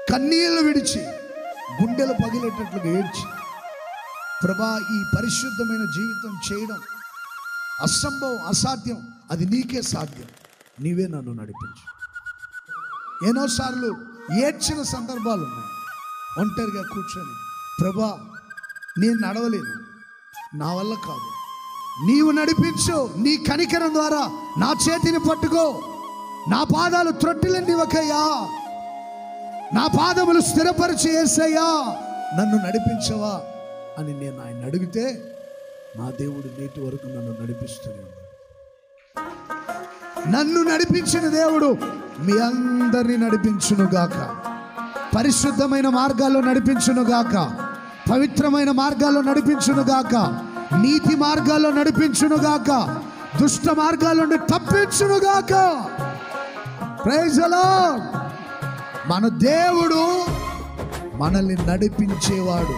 కన్నీళ్లు విడిచి గుండెలు పగిలేటట్లుగా ఏడ్చి, ప్రభా ఈ పరిశుద్ధమైన జీవితం చేయడం అసంభవం, అసాధ్యం, అది నీకే సాధ్యం, నీవే నన్ను నడిపించు. ఎన్నోసార్లు ఏడ్చిన సందర్భాలు ఉన్నాయి. ఒంటరిగా కూర్చొని, ప్రభా నేను నడవలేను, నా వల్ల కాదు, నీవు నడిపించు, నీ కనికరం ద్వారా నా చేతిని పట్టుకో, నా పాదాలు త్రొట్టిలనివ్వకయ్యా, నా పాదములు స్థిరపరిచి యేసయ్యా నన్ను నడిపించవా అని నేను ఆయన అడిగితే, నా దేవుడు నేటి వరకు నన్ను నడిపిస్తూనే ఉన్నాడు. నన్ను నడిపించిన దేవుడు మీ అందరినీ నడిపించునుగాక, పరిశుద్ధమైన మార్గాల్లో నడిపించునుగాక, పవిత్రమైన మార్గాల్లో నడిపించునుగాక, నీతి మార్గాల్లో నడిపించునుగాక, దుష్ట మార్గాల్లో నుండి తప్పించునుగాక. Praise the lord. మన దేవుడు మనల్ని నడిపించేవాడు.